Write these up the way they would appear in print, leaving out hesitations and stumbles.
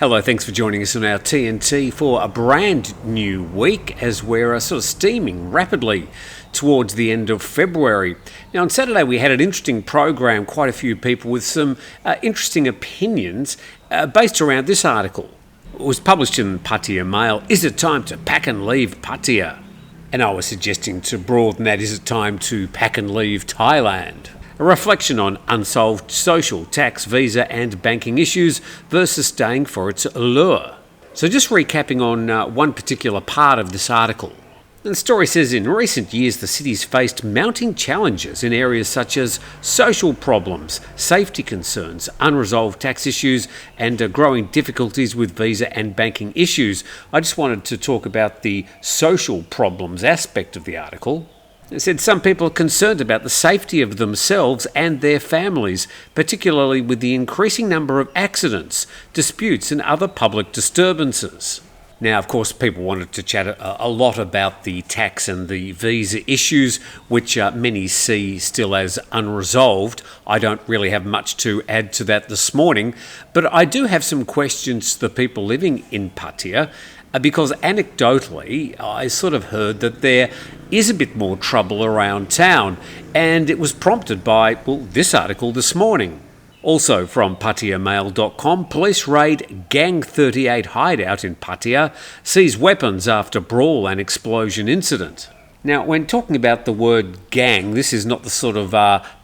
Hello, thanks for joining us on our TNT for a brand new week as we're sort of steaming rapidly towards the end of February. Now, on Saturday we had an interesting program, quite a few people with some interesting opinions based around this article. It was published in Pattaya Mail. Is it time to pack and leave Pattaya? And I was suggesting to broaden that, is it time to pack and leave Thailand? A reflection on unsolved social, tax, visa and banking issues versus staying for its allure. So just recapping on one particular part of this article. And the story says in recent years the city's faced mounting challenges in areas such as social problems, safety concerns, unresolved tax issues and growing difficulties with visa and banking issues. I just wanted to talk about the social problems aspect of the article. It said some people are concerned about the safety of themselves and their families, particularly with the increasing number of accidents, disputes and other public disturbances. Now, of course, people wanted to chat a lot about the tax and the visa issues, which many see still as unresolved. I don't really have much to add to that this morning, but I do have some questions to the people living in Pattaya, because anecdotally, I sort of heard that there is a bit more trouble around town, and it was prompted by, this article this morning. Also from PattayaMail.com, police raid Gang 38 hideout in Pattaya, seize weapons after brawl and explosion incident. Now, when talking about the word gang, this is not the sort of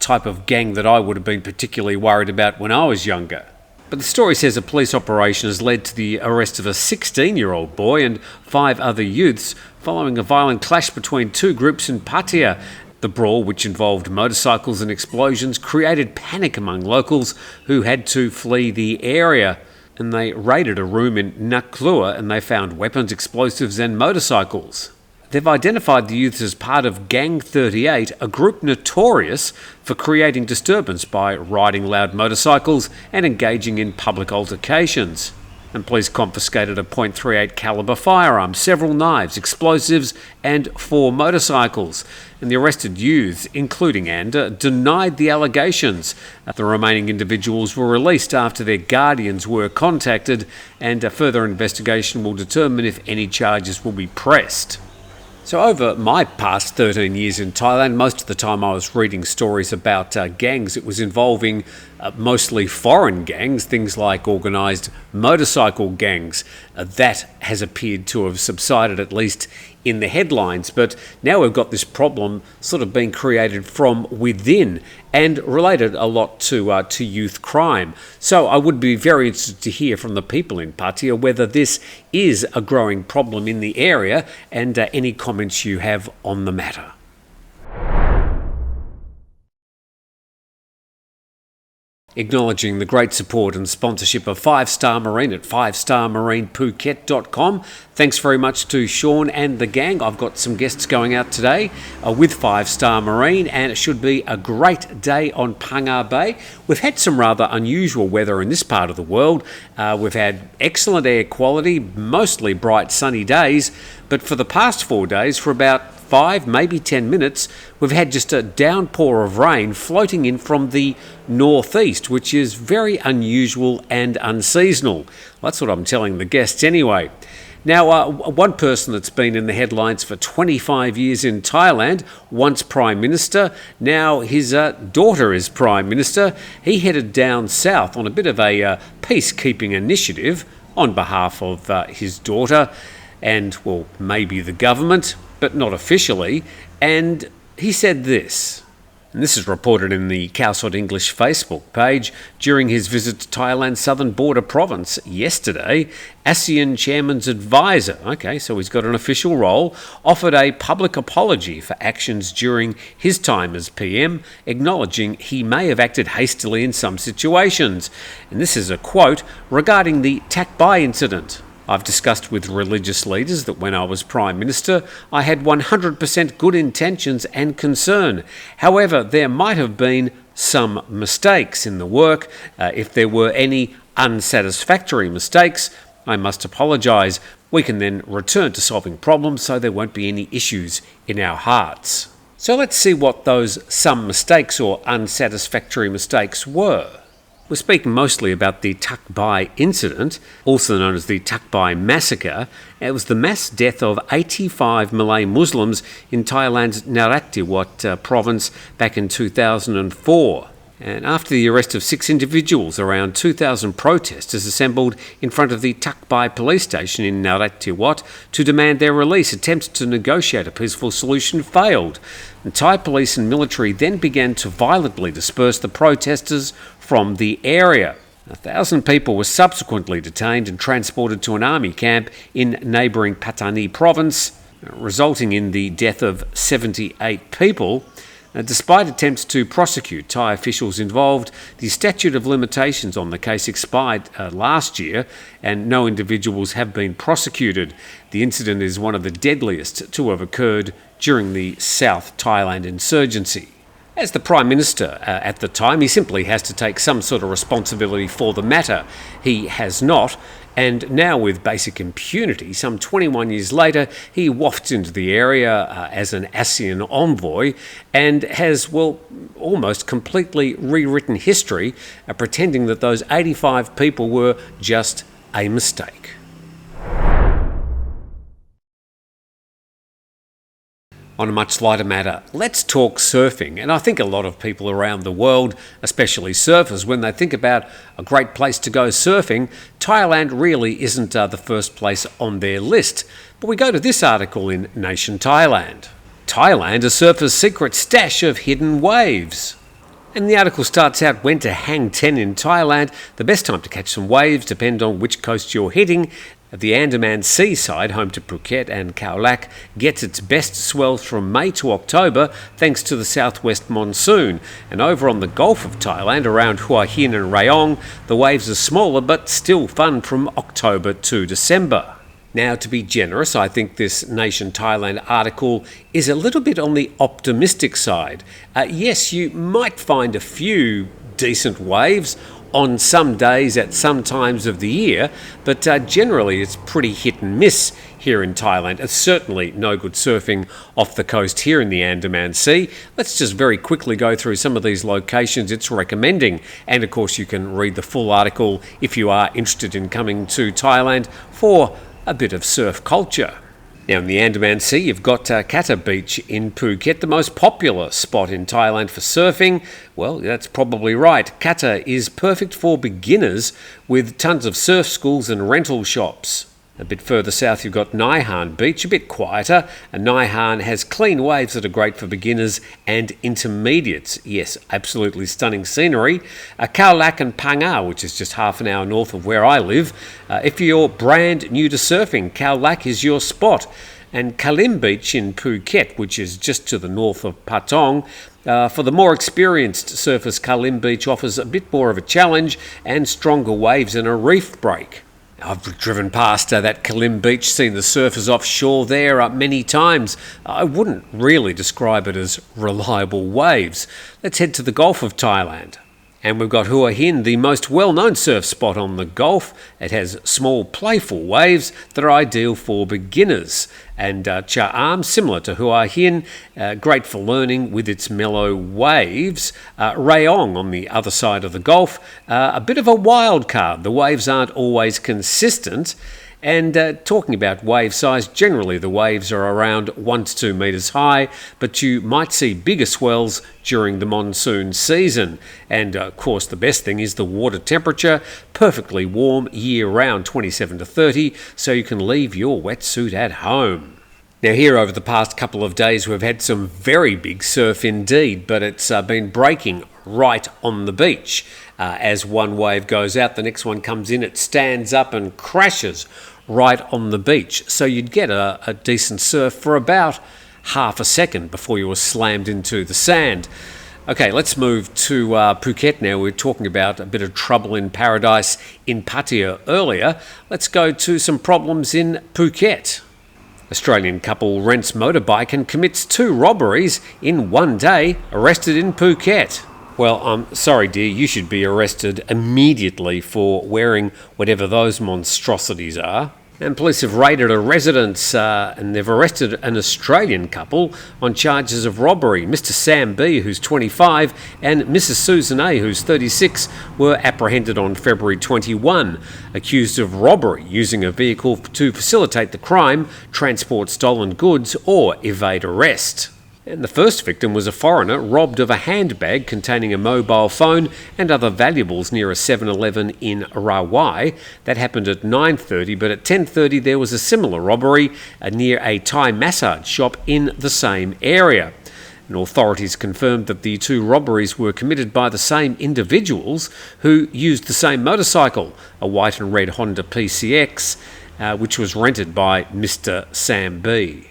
type of gang that I would have been particularly worried about when I was younger. But the story says a police operation has led to the arrest of a 16-year-old boy and 5 other youths following a violent clash between two groups in Pattaya. The brawl, which involved motorcycles and explosions, created panic among locals who had to flee the area. And they raided a room in Naklua and they found weapons, explosives and motorcycles. They've identified the youths as part of Gang 38, a group notorious for creating disturbance by riding loud motorcycles and engaging in public altercations. And police confiscated a .38 caliber firearm, several knives, explosives and 4 motorcycles. And the arrested youths, including Ander, denied the allegations. The remaining individuals were released after their guardians were contacted, and a further investigation will determine if any charges will be pressed. So over my past 13 years in Thailand, most of the time I was reading stories about gangs. It was involving mostly foreign gangs, things like organised motorcycle gangs. That has appeared to have subsided, at least in the headlines. But now we've got this problem sort of being created from within and related a lot to youth crime. So I would be very interested to hear from the people in Pattaya whether this is a growing problem in the area and any comments you have on the matter. Acknowledging the great support and sponsorship of 5-Star Marine at 5starmarinephuket.com. Thanks very much to Sean and the gang. I've got some guests going out today with 5-Star Marine, and it should be a great day on Phang Bay. We've had some rather unusual weather in this part of the world. We've had excellent air quality, mostly bright sunny days, but for the past 4 days, for about 5, maybe 10 minutes, we've had just a downpour of rain floating in from the northeast, which is very unusual and unseasonal. Well, that's what I'm telling the guests anyway. Now, one person that's been in the headlines for 25 years in Thailand, once Prime Minister, now his daughter is Prime Minister. He headed down south on a bit of a peacekeeping initiative on behalf of his daughter and, well, maybe the government, but not officially, and he said this, and this is reported in the Khao English Facebook page. During his visit to Thailand's southern border province yesterday, ASEAN Chairman's advisor, so he's got an official role, offered a public apology for actions during his time as PM, acknowledging he may have acted hastily in some situations. And this is a quote regarding the Tak Bai incident. I've discussed with religious leaders that when I was Prime Minister, I had 100% good intentions and concern. However, there might have been some mistakes in the work. If there were any unsatisfactory mistakes, I must apologise. We can then return to solving problems so there won't be any issues in our hearts. So let's see what those some mistakes or unsatisfactory mistakes were. We're speaking mostly about the Thak Bai incident, also known as the Thak Bai massacre. It was the mass death of 85 Malay Muslims in Thailand's Narathiwat province back in 2004. And after the arrest of 6 individuals, around 2,000 protesters assembled in front of the Thak Bai police station in Narathiwat to demand their release. Attempts to negotiate a peaceful solution failed. And Thai police and military then began to violently disperse the protesters from the area. 1,000 people were subsequently detained and transported to an army camp in neighbouring Pattaya province, resulting in the death of 78 people. Despite attempts to prosecute Thai officials involved, the statute of limitations on the case expired last year and no individuals have been prosecuted. The incident is one of the deadliest to have occurred during the South Thailand insurgency. As the Prime Minister at the time, he simply has to take some sort of responsibility for the matter. He has not. And now, with basic impunity, some 21 years later, he wafts into the area as an ASEAN envoy and has, well, almost completely rewritten history, pretending that those 85 people were just a mistake. On a much lighter matter, let's talk surfing. And I think a lot of people around the world, especially surfers, when they think about a great place to go surfing, Thailand really isn't the first place on their list. But we go to this article in Nation Thailand. Thailand, a surfer's secret stash of hidden waves. And the article starts out, when to hang 10 in Thailand. The best time to catch some waves depends on which coast you're hitting. The Andaman seaside, home to Phuket and Khao Lak, gets its best swells from May to October thanks to the southwest monsoon. And over on the Gulf of Thailand, around Hua Hin and Rayong, the waves are smaller but still fun from October to December. Now, to be generous, I think this Nation Thailand article is a little bit on the optimistic side. Yes, you might find a few decent waves on some days at some times of the year, but generally it's pretty hit and miss here in Thailand. It's certainly no good surfing off the coast here in the Andaman Sea. Let's just very quickly go through some of these locations it's recommending, and of course you can read the full article if you are interested in coming to Thailand for a bit of surf culture. Now, in the Andaman Sea, you've got Kata Beach in Phuket, the most popular spot in Thailand for surfing. Well, that's probably right. Kata is perfect for beginners with tons of surf schools and rental shops. A bit further south, you've got Nai Han Beach, a bit quieter. And Nai Han has clean waves that are great for beginners and intermediates. Yes, absolutely stunning scenery. Khao Lak and Phang, which is just half an hour north of where I live. If you're brand new to surfing, Khao Lak is your spot. And Kalim Beach in Phuket, which is just to the north of Patong. For the more experienced surfers, Kalim Beach offers a bit more of a challenge and stronger waves and a reef break. I've driven past that Kalim Beach, seen the surfers offshore there many times. I wouldn't really describe it as reliable waves. Let's head to the Gulf of Thailand. And we've got Hua Hin, the most well-known surf spot on the Gulf. It has small, playful waves that are ideal for beginners. And Cha Am, similar to Hua Hin, great for learning with its mellow waves. Rayong, on the other side of the Gulf, a bit of a wild card. The waves aren't always consistent. And talking about wave size, generally the waves are around 1 to 2 metres high, but you might see bigger swells during the monsoon season. And of course the best thing is the water temperature, perfectly warm year-round, 27 to 30, so you can leave your wetsuit at home. Now here over the past couple of days we've had some very big surf indeed, but it's been breaking right on the beach. As one wave goes out, the next one comes in, it stands up and crashes right on the beach. So you'd get a decent surf for about half a second before you were slammed into the sand. Okay, let's move to Phuket now. We were talking about a bit of trouble in paradise in Pattaya earlier. Let's go to some problems in Phuket. Australian couple rents motorbike and commits 2 robberies in one day, arrested in Phuket. Well, I'm sorry, dear, you should be arrested immediately for wearing whatever those monstrosities are. And police have raided a residence and they've arrested an Australian couple on charges of robbery. Mr. Sam B, who's 25, and Mrs. Susan A, who's 36, were apprehended on February 21, accused of robbery using a vehicle to facilitate the crime, transport stolen goods, or evade arrest. And the first victim was a foreigner robbed of a handbag containing a mobile phone and other valuables near a 7-Eleven in Rawai. That happened at 9:30, but at 10:30 there was a similar robbery near a Thai massage shop in the same area. And authorities confirmed that the two robberies were committed by the same individuals who used the same motorcycle, a white and red Honda PCX, which was rented by Mr. Sam B.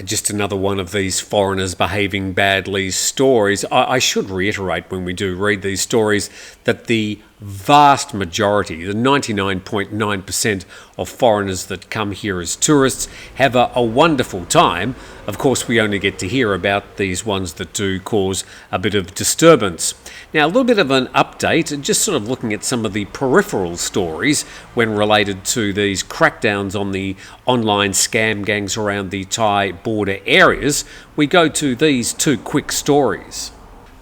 Just another one of these foreigners behaving badly stories. I should reiterate when we do read these stories that the vast majority, the 99.9% of foreigners that come here as tourists have a wonderful time. Of course, we only get to hear about these ones that do cause a bit of disturbance. Now, a little bit of an update, just sort of looking at some of the peripheral stories when related to these crackdowns on the online scam gangs around the Thai border areas. We go to these two quick stories.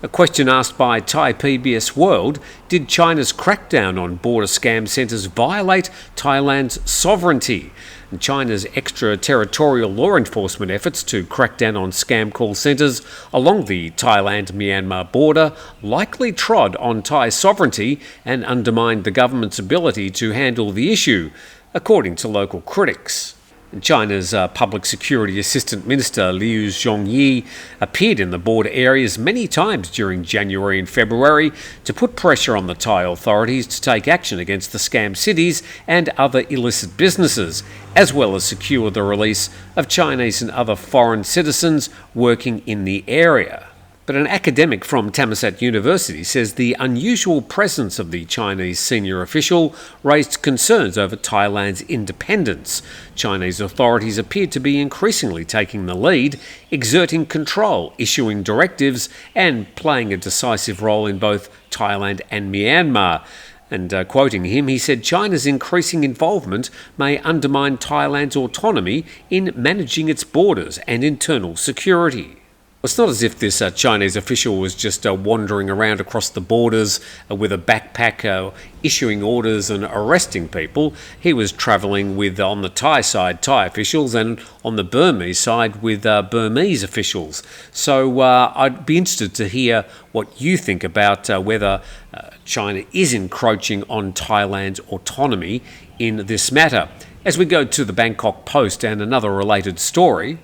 A question asked by Thai PBS World: did China's crackdown on border scam centres violate Thailand's sovereignty? And China's extraterritorial law enforcement efforts to crack down on scam call centres along the Thailand-Myanmar border likely trod on Thai sovereignty and undermined the government's ability to handle the issue, according to local critics. China's Public Security Assistant Minister Liu Zhongyi appeared in the border areas many times during January and February to put pressure on the Thai authorities to take action against the scam cities and other illicit businesses, as well as secure the release of Chinese and other foreign citizens working in the area. But an academic from Thammasat University says the unusual presence of the Chinese senior official raised concerns over Thailand's independence. Chinese authorities appear to be increasingly taking the lead, exerting control, issuing directives, and playing a decisive role in both Thailand and Myanmar. And quoting him, he said China's increasing involvement may undermine Thailand's autonomy in managing its borders and internal security. It's not as if this Chinese official was just wandering around across the borders with a backpack issuing orders and arresting people. He was travelling with, on the Thai side, Thai officials, and on the Burmese side with Burmese officials. So I'd be interested to hear what you think about whether China is encroaching on Thailand's autonomy in this matter. As we go to the Bangkok Post and another related story,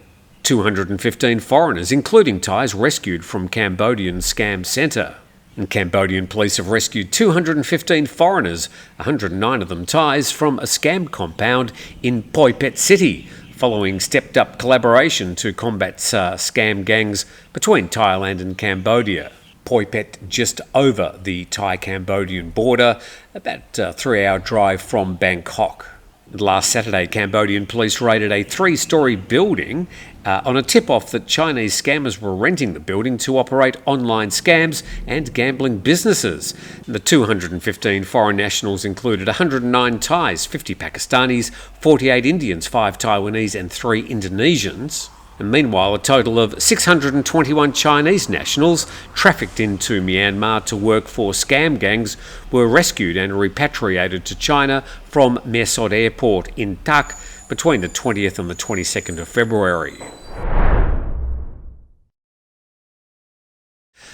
215 foreigners, including Thais, rescued from Cambodian scam centre. And Cambodian police have rescued 215 foreigners, 109 of them Thais, from a scam compound in Poipet city, following stepped-up collaboration to combat scam gangs between Thailand and Cambodia. Poipet, just over the Thai-Cambodian border, about a 3-hour drive from Bangkok. Last Saturday, Cambodian police raided a 3-storey building on a tip-off that Chinese scammers were renting the building to operate online scams and gambling businesses. The 215 foreign nationals included 109 Thais, 50 Pakistanis, 48 Indians, 5 Taiwanese and 3 Indonesians. And meanwhile, a total of 621 Chinese nationals trafficked into Myanmar to work for scam gangs were rescued and repatriated to China from Mae Sot Airport in Tak between the 20th and the 22nd of February.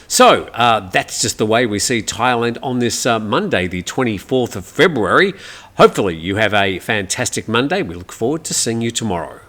So, that's just the way we see Thailand on this Monday, the 24th of February. Hopefully you have a fantastic Monday. We look forward to seeing you tomorrow.